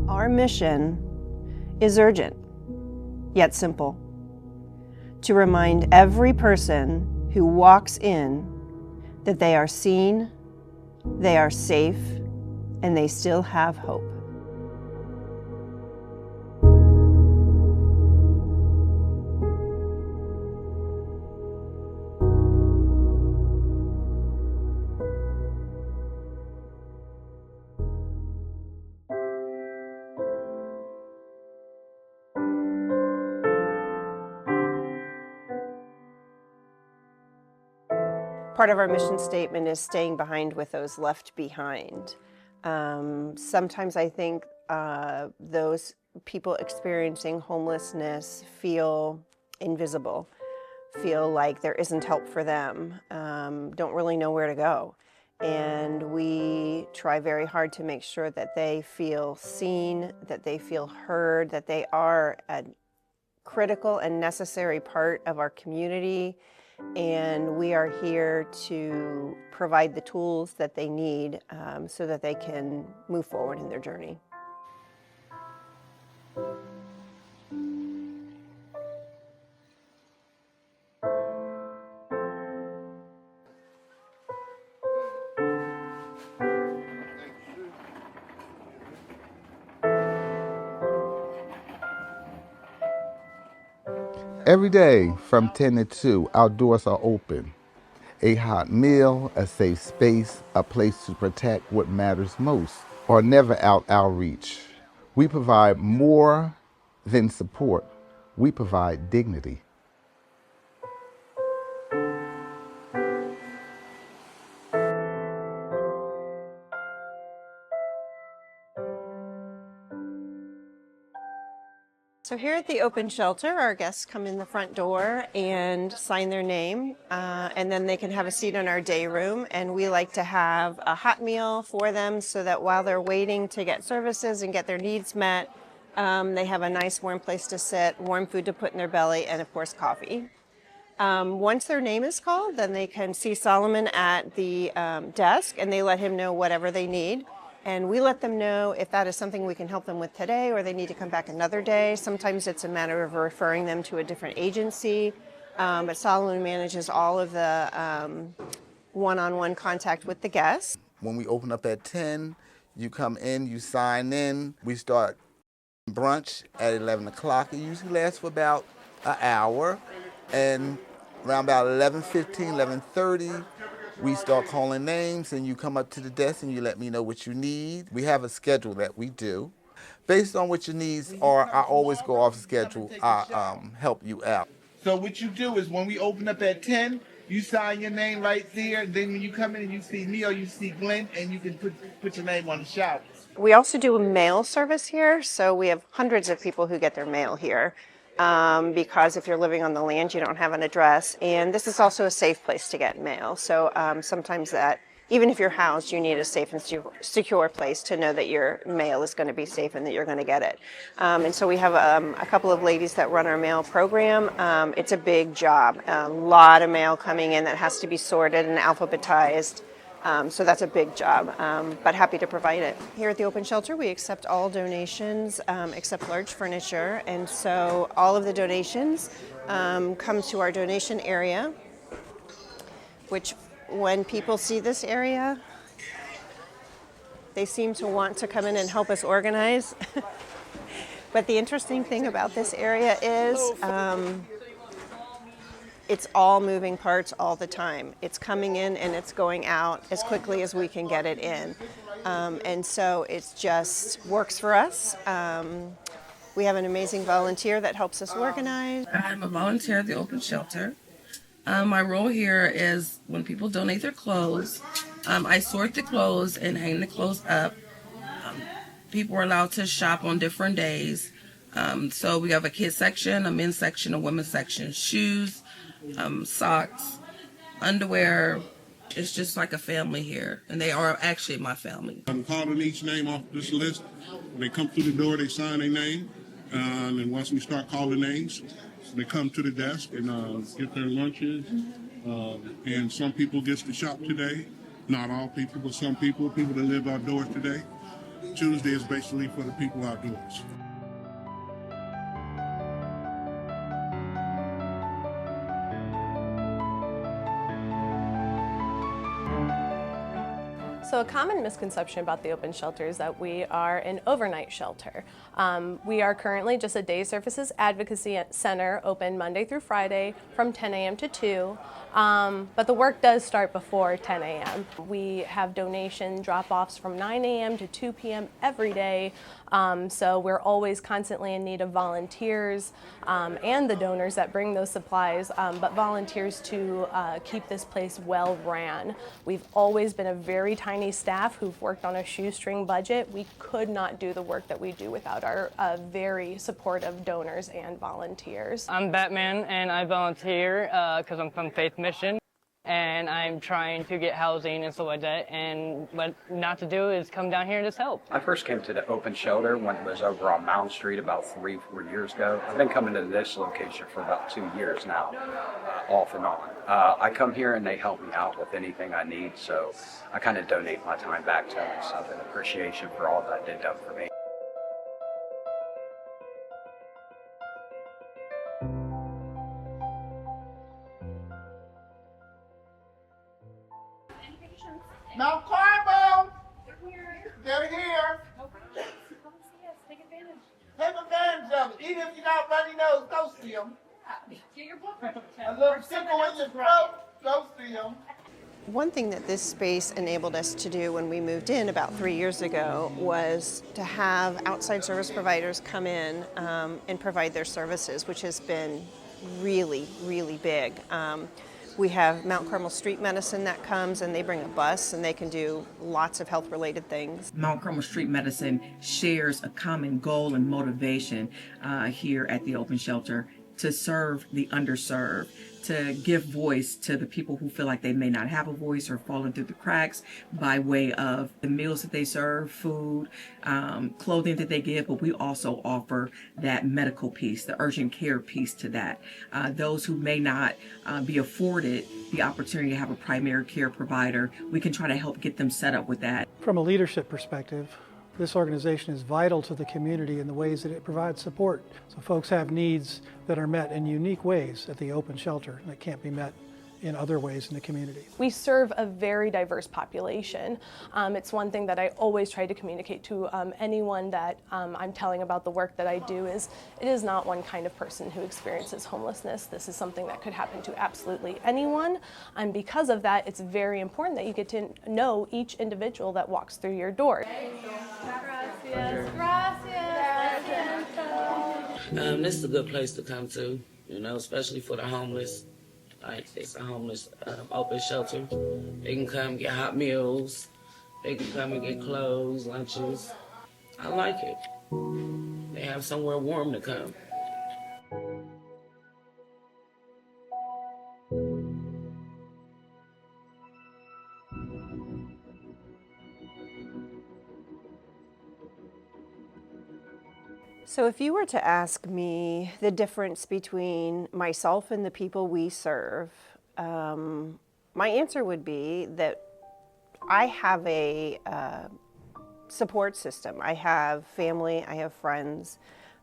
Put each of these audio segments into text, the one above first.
Our mission is urgent, yet simple, to remind every person who walks in that they are seen, they are safe, and they still have hope. Part of our mission statement is staying behind with those left behind. Sometimes I think those people experiencing homelessness feel invisible, feel like there isn't help for them, don't really know where to go. And we try very hard to make sure that they feel seen, that they feel heard, that they are a critical and necessary part of our community. And we are here to provide the tools that they need so that they can move forward in their journey. Every day from 10 to 2, our doors are open. A hot meal, a safe space, a place to protect what matters most, are never out our reach. We provide more than support. We provide dignity. So here at the open shelter, our guests come in the front door and sign their name, and then they can have a seat in our day room. And we like to have a hot meal for them so that while they're waiting to get services and get their needs met, they have a nice warm place to sit, warm food to put in their belly, and of course coffee. Once their name is called, then they can see Solomon at the desk, and they let him know whatever they need. And we let them know if that is something we can help them with today or they need to come back another day. Sometimes it's a matter of referring them to a different agency. But Solomon manages all of the one-on-one contact with the guests. When we open up at 10, you come in, you sign in. We start brunch at 11 o'clock. It usually lasts for about an hour. And around about 11:15, 11:30, we start calling names, and you come up to the desk and you let me know what you need. We have a schedule that we do. Based on what your needs are, I always go off schedule. I help you out. So what you do is when we open up at 10, you sign your name right there. Then when you come in and you see me or you see Glenn, and you can put your name on the shower. We also do a mail service here, so we have hundreds of people who get their mail here. Because if you're living on the land, you don't have an address. And this is also a safe place to get mail. So sometimes that, even if you're housed, you need a safe and secure place to know that your mail is going to be safe and that you're going to get it. And so we have a couple of ladies that run our mail program. It's a big job, a lot of mail coming in that has to be sorted and alphabetized. So that's a big job, but happy to provide it. Here at the Open Shelter, we accept all donations except large furniture, and so all of the donations come to our donation area, which when people see this area, they seem to want to come in and help us organize. But the interesting thing about this area is it's all moving parts all the time. It's coming in and it's going out as quickly as we can get it in. And so it just works for us. We have an amazing volunteer that helps us organize. I'm a volunteer at the Open Shelter. My role here is when people donate their clothes, I sort the clothes and hang the clothes up. People are allowed to shop on different days. So we have a kids section, a men's section, a women's section, shoes, socks, underwear. It's just like a family here, and they are actually my family. I'm calling each name off this list. When they come through the door, they sign their name, and once we start calling names, they come to the desk and get their lunches. And some people get to shop today. Not all people, but some people that live outdoors today. Tuesday is basically for the people outdoors. So a common misconception about the open shelter is that we are an overnight shelter. We are currently just a day services advocacy center, open Monday through Friday from 10 a.m. to 2. But the work does start before 10 a.m. We have donation drop-offs from 9 a.m. to 2 p.m. every day. So we're always constantly in need of volunteers and the donors that bring those supplies, but volunteers to keep this place well ran. We've always been a very tiny staff who've worked on a shoestring budget. We could not do the work that we do without our very supportive donors and volunteers. I'm Batman, and I volunteer because I'm from Faith Mission, and I'm trying to get housing and stuff like that, and what not to do is come down here and just help. I first came to the open shelter when it was over on Mound Street about 3-4 years ago. I've been coming to this location for about 2 years now, off and on. I come here and they help me out with anything I need, so I kind of donate my time back to them and stuff in appreciation for all that they've done for me. Mount Carmel! They're here. Take advantage of it. Even if you got runny nose, go see them. A little tickle in your throat, go see them. One thing that this space enabled us to do when we moved in about 3 years ago was to have outside service providers come in and provide their services, which has been really, really big. We have Mount Carmel Street Medicine that comes, and they bring a bus and they can do lots of health related things. Mount Carmel Street Medicine shares a common goal and motivation here at the Open Shelter to serve the underserved, to give voice to the people who feel like they may not have a voice or falling through the cracks by way of the meals that they serve, food, clothing that they give, but we also offer that medical piece, the urgent care piece to that. Those who may not be afforded the opportunity to have a primary care provider, we can try to help get them set up with that. From a leadership perspective, this organization is vital to the community in the ways that it provides support. So folks have needs that are met in unique ways at the Open Shelter that can't be met in other ways in the community. We serve a very diverse population. It's one thing that I always try to communicate to anyone that I'm telling about the work that I do is it is not one kind of person who experiences homelessness. This is something that could happen to absolutely anyone. And because of that, it's very important that you get to know each individual that walks through your door. This is a good place to come to, especially for the homeless. Like, it's a homeless open shelter. They can come get hot meals. They can come and get clothes, lunches. I like it. They have somewhere warm to come. So if you were to ask me the difference between myself and the people we serve, my answer would be that I have a support system. I have family, I have friends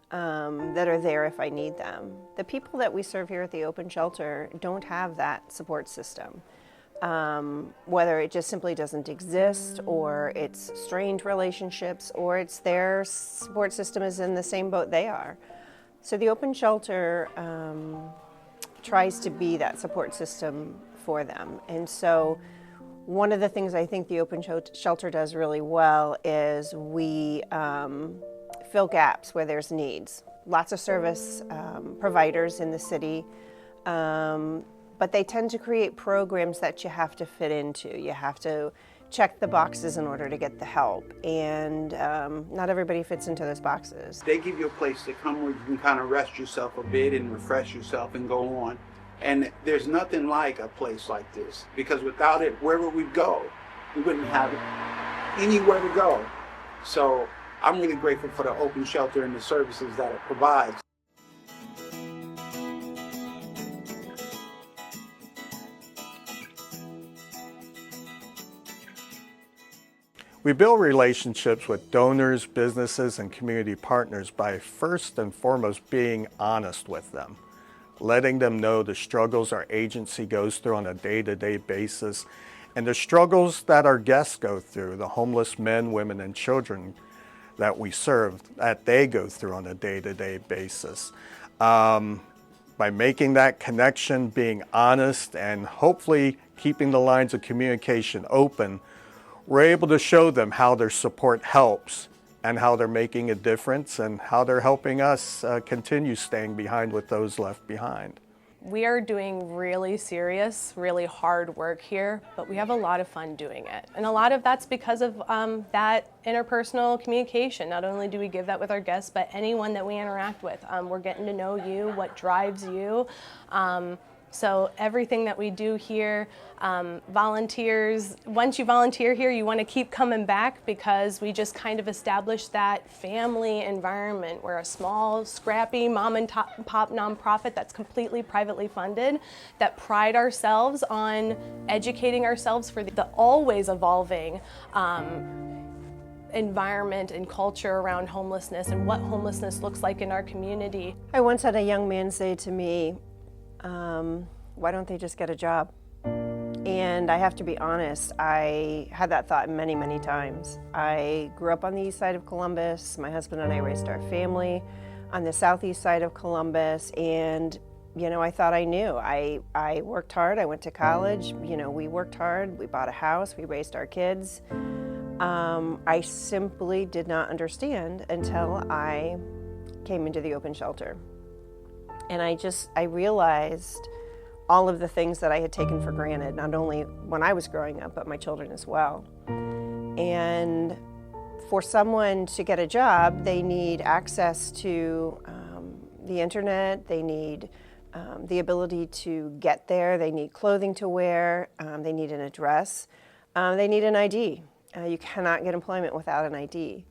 that are there if I need them. The people that we serve here at the Open Shelter don't have that support system. Whether it just simply doesn't exist, or it's strained relationships, or it's their support system is in the same boat they are. So the Open Shelter tries to be that support system for them. And so one of the things I think the Open Shelter does really well is we fill gaps where there's needs. Lots of service providers in the city, but they tend to create programs that you have to fit into. You have to check the boxes in order to get the help, and not everybody fits into those boxes. They give you a place to come where you can kind of rest yourself a bit and refresh yourself and go on. And there's nothing like a place like this, because without it, where would we go? We wouldn't have anywhere to go. So I'm really grateful for the Open Shelter and the services that it provides. We build relationships with donors, businesses, and community partners by first and foremost being honest with them, letting them know the struggles our agency goes through on a day-to-day basis and the struggles that our guests go through, the homeless men, women, and children that we serve, that they go through on a day-to-day basis. By making that connection, being honest, and hopefully keeping the lines of communication open, we're able to show them how their support helps and how they're making a difference and how they're helping us continue staying behind with those left behind. We are doing really serious, really hard work here, but we have a lot of fun doing it. And a lot of that's because of that interpersonal communication. Not only do we give that with our guests, but anyone that we interact with. We're getting to know you, what drives you. So everything that we do here, volunteers, once you volunteer here, you want to keep coming back because we just kind of established that family environment. We're a small, scrappy mom and pop nonprofit that's completely privately funded, that pride ourselves on educating ourselves for the always evolving environment and culture around homelessness and what homelessness looks like in our community. I once had a young man say to me, why don't they just get a job? And I have to be honest, I had that thought many, many times. I grew up on the east side of Columbus. My husband and I raised our family on the southeast side of Columbus, and I thought I knew. I worked hard, I went to college, we worked hard, we bought a house, we raised our kids. I simply did not understand until I came into the open shelter. And I realized all of the things that I had taken for granted, not only when I was growing up, but my children as well. And for someone to get a job, they need access to the internet, they need the ability to get there, they need clothing to wear, they need an address, they need an ID. You cannot get employment without an ID.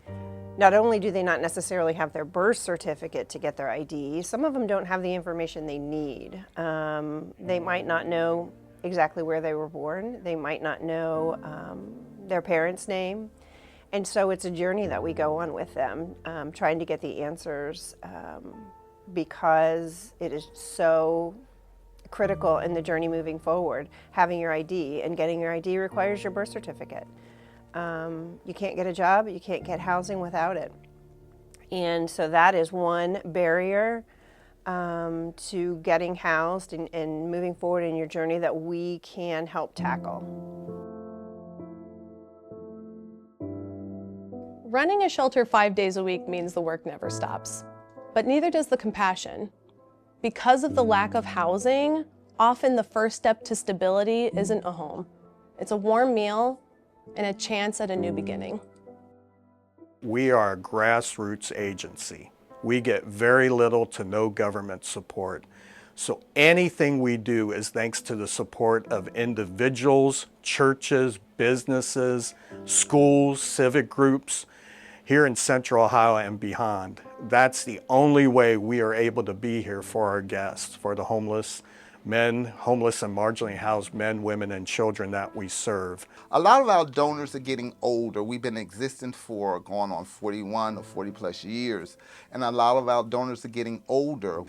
Not only do they not necessarily have their birth certificate to get their ID, some of them don't have the information they need. They might not know exactly where they were born. They might not know their parents' name. And so it's a journey that we go on with them, trying to get the answers because it is so critical in the journey moving forward. Having your ID and getting your ID requires your birth certificate. You can't get a job, you can't get housing without it. And so that is one barrier to getting housed and moving forward in your journey that we can help tackle. Running a shelter 5 days a week means the work never stops, but neither does the compassion. Because of the lack of housing, often the first step to stability isn't a home. It's a warm meal and a chance at a new beginning. We are a grassroots agency. We get very little to no government support. So anything we do is thanks to the support of individuals, churches, businesses, schools, civic groups here in Central Ohio and beyond. That's the only way we are able to be here for our guests, for the homeless men, homeless and marginally housed men, women, and children that we serve. A lot of our donors are getting older. We've been existing for going on 41 or 40 plus years, and a lot of our donors are getting older.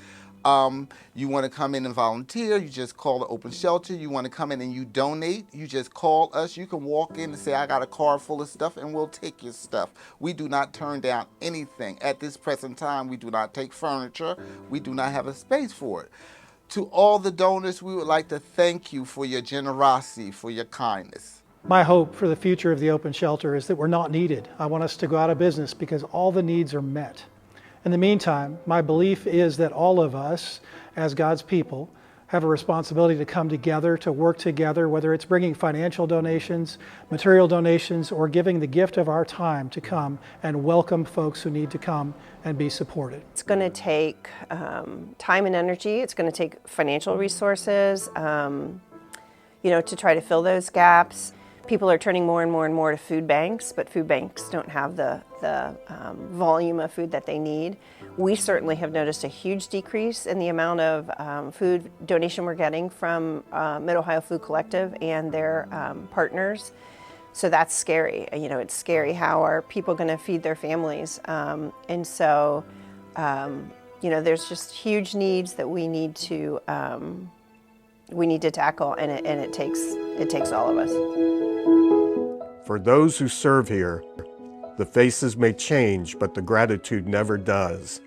You want to come in and volunteer, you just call the open shelter. You want to come in and you donate, you just call us. You can walk in and say, I got a car full of stuff, and we'll take your stuff. We do not turn down anything. At this present time, we do not take furniture. We do not have a space for it. To all the donors, we would like to thank you for your generosity, for your kindness. My hope for the future of the open shelter is that we're not needed. I want us to go out of business because all the needs are met. In the meantime, my belief is that all of us, as God's people, have a responsibility to come together, to work together, whether it's bringing financial donations, material donations, or giving the gift of our time to come and welcome folks who need to come and be supported. It's going to take time and energy. It's going to take financial resources, to try to fill those gaps. People are turning more and more and more to food banks, but food banks don't have the volume of food that they need. We certainly have noticed a huge decrease in the amount of food donation we're getting from Mid-Ohio Food Collective and their partners. So that's scary. You know, it's scary. How are people going to feed their families? And so, you know, there's just huge needs that we need to tackle, and it takes all of us. For those who serve here, the faces may change, but the gratitude never does.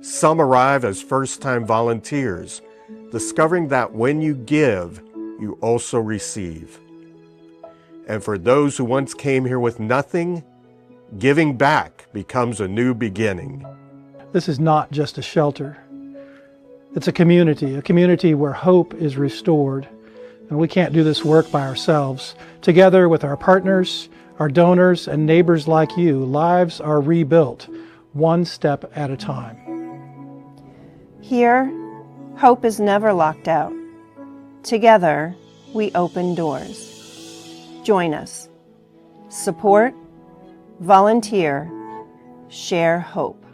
Some arrive as first-time volunteers, discovering that when you give, you also receive. And for those who once came here with nothing, giving back becomes a new beginning. This is not just a shelter. It's a community where hope is restored. And we can't do this work by ourselves. Together with our partners, our donors, and neighbors like you, lives are rebuilt, one step at a time. Here, hope is never locked out. Together, we open doors. Join us. Support, volunteer, share hope.